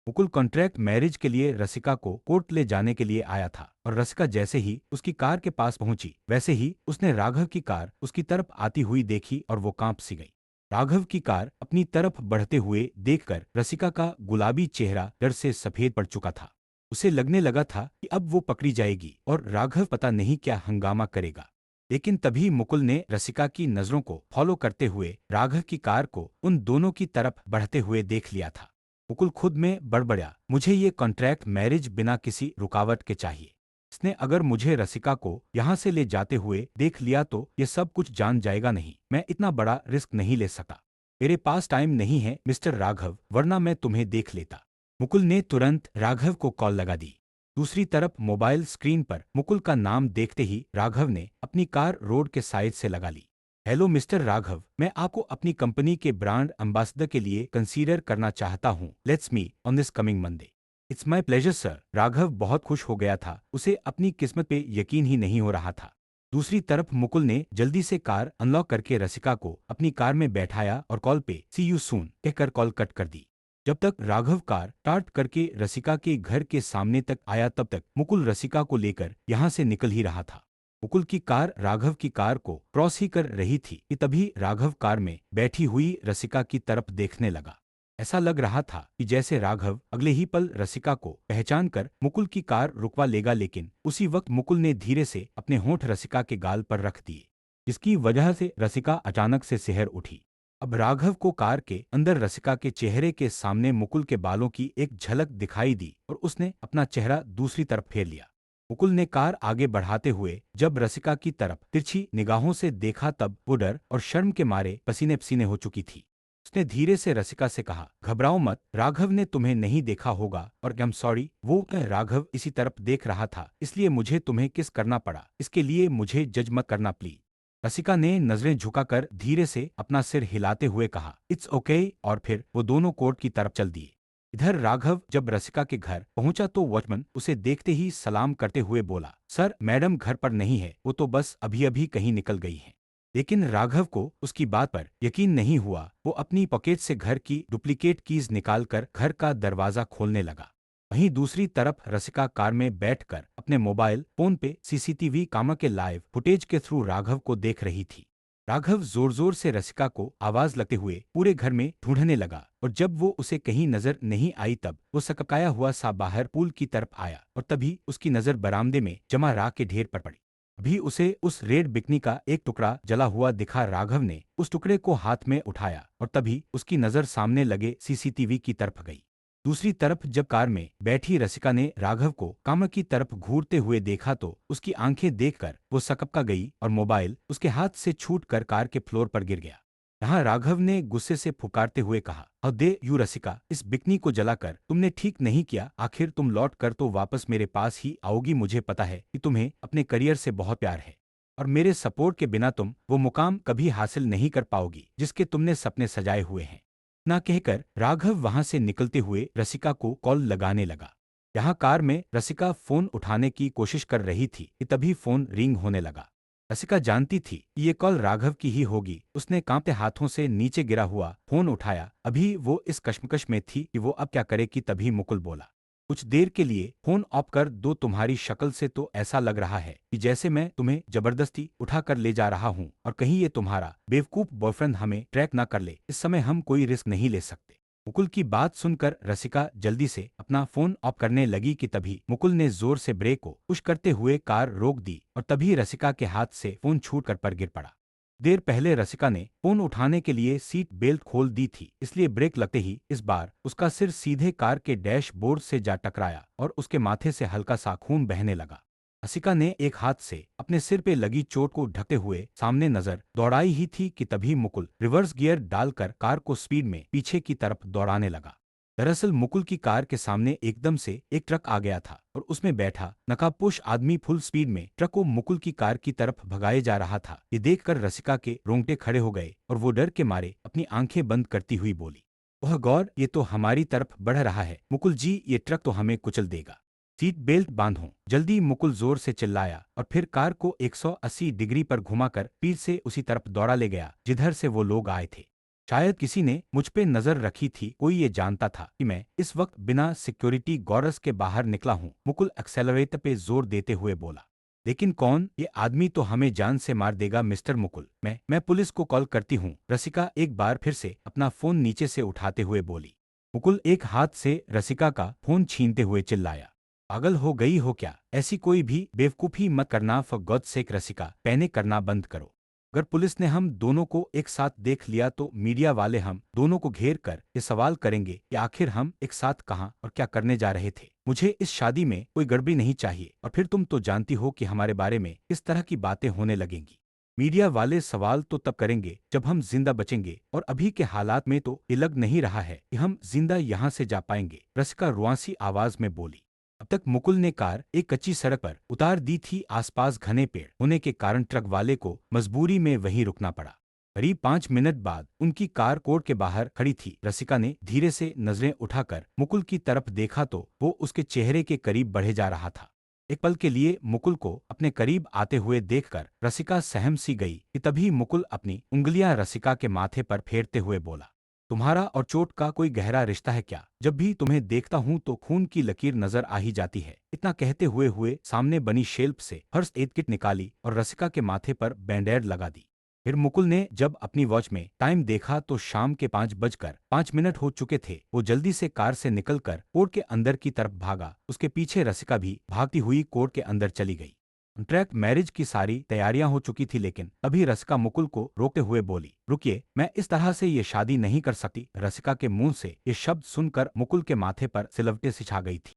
Mukul contract marriage के लिए रसिका को कोर्ट ले जाने के लिए आया था और रसिका जैसे ही उसकी कार के पास पहुंची वैसे ही उसने राघव की कार उसकी तरफ आती हुई देखी और वो कांप सी गई। राघव की कार अपनी तरफ बढ़ते हुए देखकर रसिका का गुलाबी चेहरा डर से सफेद पड़ चुका था। उसे लगने लगा था कि अब वो पकड़ी जाएगी और राघव पता नहीं क्या हंगामा करेगा। लेकिन तभी मुकुल ने रसिका की नजरों को फॉलो करते हुए राघव की कार को उन दोनों की तरफ बढ़ते हुए देख लिया था। मुकुल खुद में बड़बड़ाया, मुझे ये कॉन्ट्रैक्ट मैरिज बिना किसी रुकावट के चाहिए। इसने अगर मुझे रसिका को यहाँ से ले जाते हुए देख लिया तो ये सब कुछ जान जाएगा। नहीं, मैं इतना बड़ा रिस्क नहीं ले सकता। मेरे पास टाइम नहीं है मिस्टर राघव, वरना मैं तुम्हें देख लेता। मुकुल ने तुरंत राघव को कॉल लगा दी। दूसरी तरफ मोबाइल स्क्रीन पर मुकुल का नाम देखते ही राघव ने अपनी कार रोड के साइड से लगा ली। हेलो मिस्टर राघव, मैं आपको अपनी कंपनी के ब्रांड एम्बेसडर के लिए कंसीडर करना चाहता हूँ। Let's me on this coming Monday. It's my pleasure sir. Raghav बहुत खुश हो गया था, उसे अपनी किस्मत पे यकीन ही नहीं हो रहा था। दूसरी तरफ मुकुल ने जल्दी से कार अनलॉक करके रसिका को अपनी कार में बैठाया और कॉल पे सी यू सून कहकर कॉल कट कर दी। जब तक राघव कार स्टार्ट करके रसिका के घर के सामने तक आया तब तक मुकुल रसिका को लेकर यहाँ से निकल ही रहा था। मुकुल की कार राघव की कार को क्रॉस ही कर रही थी कि तभी राघव कार में बैठी हुई रसिका की तरफ देखने लगा। ऐसा लग रहा था कि जैसे राघव अगले ही पल रसिका को पहचान कर मुकुल की कार रुकवा लेगा, लेकिन उसी वक्त मुकुल ने धीरे से अपने होंठ रसिका के गाल पर रख दिए, जिसकी वजह से रसिका अचानक से सिहर उठी। अब राघव को कार के अंदर रसिका के चेहरे के सामने मुकुल के बालों की एक झलक दिखाई दी और उसने अपना चेहरा दूसरी तरफ फेर लिया। मुकुल ने कार आगे बढ़ाते हुए जब रसिका की तरफ तिरछी निगाहों से देखा तब वो डर और शर्म के मारे पसीने पसीने हो चुकी थी। उसने धीरे से रसिका से कहा, घबराओ मत, राघव ने तुम्हें नहीं देखा होगा और आई एम सॉरी। वो राघव इसी तरफ देख रहा था, इसलिए मुझे तुम्हें किस करना पड़ा। इसके लिए मुझे जज मत करना प्लीज। रसिका ने नजरें झुकाकर धीरे से अपना सिर हिलाते हुए कहा, इट्स ओके, और फिर वो दोनों कोर्ट की तरफ चल दिए। इधर राघव जब रसिका के घर पहुंचा तो वॉचमैन उसे देखते ही सलाम करते हुए बोला, सर मैडम घर पर नहीं है, वो तो बस अभी अभी कहीं निकल गई हैं। लेकिन राघव को उसकी बात पर यकीन नहीं हुआ। वो अपनी पॉकेट से घर की डुप्लीकेट कीज निकालकर घर का दरवाजा खोलने लगा। वहीं दूसरी तरफ रसिका कार में बैठकर अपने मोबाइल फोन पे सीसीटीवी कैमरा के लाइव फुटेज के थ्रू राघव को देख रही थी। राघव जोर जोर से रसिका को आवाज लगते हुए पूरे घर में ढूंढने लगा और जब वो उसे कहीं नजर नहीं आई तब वो सकपकाया हुआ सा बाहर पूल की तरफ आया और तभी उसकी नजर बरामदे में जमा राख के ढेर पर पड़ी। अभी उसे उस रेड बिकनी का एक टुकड़ा जला हुआ दिखा। राघव ने उस टुकड़े को हाथ में उठाया और तभी उसकी नजर सामने लगे सीसीटीवी की तरफ गई। दूसरी तरफ जब कार में बैठी रसिका ने राघव को कामर की तरफ घूरते हुए देखा तो उसकी आंखें देखकर वो सकपका गई और मोबाइल उसके हाथ से छूटकर कार के फ्लोर पर गिर गया। यहाँ राघव ने गुस्से से पुकारते हुए कहा, और दे यू रसिका, इस बिकनी को जलाकर तुमने ठीक नहीं किया। आखिर तुम लौट कर तो वापस मेरे पास ही आओगी। मुझे पता है कि तुम्हें अपने करियर से बहुत प्यार है और मेरे सपोर्ट के बिना तुम वो मुकाम कभी हासिल नहीं कर पाओगी जिसके तुमने सपने सजाए हुए हैं। ना कहकर राघव वहां से निकलते हुए रसिका को कॉल लगाने लगा। यहाँ कार में रसिका फोन उठाने की कोशिश कर रही थी कि तभी फोन रिंग होने लगा। रसिका जानती थी कि ये कॉल राघव की ही होगी। उसने कांपते हाथों से नीचे गिरा हुआ फोन उठाया। अभी वो इस कश्मकश में थी कि वो अब क्या करे कि तभी मुकुल बोला, कुछ देर के लिए फोन ऑफ कर दो। तुम्हारी शक्ल से तो ऐसा लग रहा है कि जैसे मैं तुम्हें जबरदस्ती उठा कर ले जा रहा हूँ और कहीं ये तुम्हारा बेवकूफ बॉयफ्रेंड हमें ट्रैक न कर ले। इस समय हम कोई रिस्क नहीं ले सकते। मुकुल की बात सुनकर रसिका जल्दी से अपना फोन ऑफ करने लगी कि तभी मुकुल ने जोर से ब्रेक को पुश करते हुए कार रोक दी और तभी रसिका के हाथ से फोन छूट कर पर गिर पड़ा। देर पहले रसिका ने फोन उठाने के लिए सीट बेल्ट खोल दी थी, इसलिए ब्रेक लगते ही इस बार उसका सिर सीधे कार के डैशबोर्ड से जा टकराया और उसके माथे से हल्का सा खून बहने लगा। रसिका ने एक हाथ से अपने सिर पे लगी चोट को ढकते हुए सामने नजर दौड़ाई ही थी कि तभी मुकुल रिवर्स गियर डालकर कार को स्पीड में पीछे की तरफ दौड़ाने लगा। दरअसल मुकुल की कार के सामने एकदम से एक ट्रक आ गया था और उसमें बैठा नकाबपोश आदमी फुल स्पीड में ट्रक को मुकुल की कार की तरफ भगाए जा रहा था। ये देखकर रसिका के रोंगटे खड़े हो गए और वो डर के मारे अपनी आंखें बंद करती हुई बोली, ओह गॉड, ये तो हमारी तरफ बढ़ रहा है। मुकुल जी, ये ट्रक तो हमें कुचल देगा। सीट बेल्ट बांधो जल्दी, मुकुल जोर से चिल्लाया और फिर कार को 180 डिग्री पर घुमाकर फिर से उसी तरफ दौड़ा ले गया जिधर से वो लोग आए थे। शायद किसी ने मुझ पे नजर रखी थी। कोई ये जानता था कि मैं इस वक्त बिना सिक्योरिटी गौरस के बाहर निकला हूँ। मुकुल एक्सेलरेटर पे जोर देते हुए बोला। लेकिन कौन? ये आदमी तो हमें जान से मार देगा मिस्टर मुकुल। मैं पुलिस को कॉल करती हूँ। रसिका एक बार फिर से अपना फोन नीचे से उठाते हुए बोली। मुकुल एक हाथ से रसिका का फोन छीनते हुए चिल्लाया। पागल हो गई हो क्या? ऐसी कोई भी बेवकूफी मत करना। For God sake Rasika, panic करना बंद करो। अगर पुलिस ने हम दोनों को एक साथ देख लिया तो मीडिया वाले हम दोनों को घेर कर ये सवाल करेंगे कि आखिर हम एक साथ कहाँ और क्या करने जा रहे थे। मुझे इस शादी में कोई गड़बड़ी नहीं चाहिए। और फिर तुम तो जानती हो कि हमारे बारे में किस तरह की बातें होने लगेंगी। मीडिया वाले सवाल तो तब करेंगे जब हम जिंदा बचेंगे, और अभी के हालात में तो ये लग नहीं रहा है कि हम जिंदा यहाँ से जा पाएंगे। रसिका रुआंसी आवाज में बोली। अब तक मुकुल ने कार एक कच्ची सड़क पर उतार दी थी। आसपास घने पेड़ होने के कारण ट्रक वाले को मजबूरी में वहीं रुकना पड़ा। करीब 5 मिनट बाद उनकी कार कोर्ट के बाहर खड़ी थी। रसिका ने धीरे से नजरें उठाकर मुकुल की तरफ देखा तो वो उसके चेहरे के करीब बढ़े जा रहा था। एक पल के लिए मुकुल को अपने करीब आते हुए देखकर रसिका सहम सी गई कि तभी मुकुल अपनी उंगलियां रसिका के माथे पर फेरते हुए बोला। तुम्हारा और चोट का कोई गहरा रिश्ता है क्या? जब भी तुम्हें देखता हूं तो खून की लकीर नजर आ ही जाती है। इतना कहते हुए सामने बनी शेल्फ से फर्स्ट एड किट निकाली और रसिका के माथे पर बैंडेड लगा दी। फिर मुकुल ने जब अपनी वॉच में टाइम देखा तो शाम के 5:05 हो चुके थे। वो जल्दी से कार से निकलकर कोर्ट के अंदर की तरफ भागा। उसके पीछे रसिका भी भागती हुई कोर्ट के अंदर चली गई। कॉन्ट्रैक्ट मैरिज की सारी तैयारियां हो चुकी थी, लेकिन तभी रसिका मुकुल को रोकते हुए बोली, रुकिए, मैं इस तरह से ये शादी नहीं कर सकती। रसिका के मुंह से ये शब्द सुनकर मुकुल के माथे पर सिलवटें सी छा गई थी।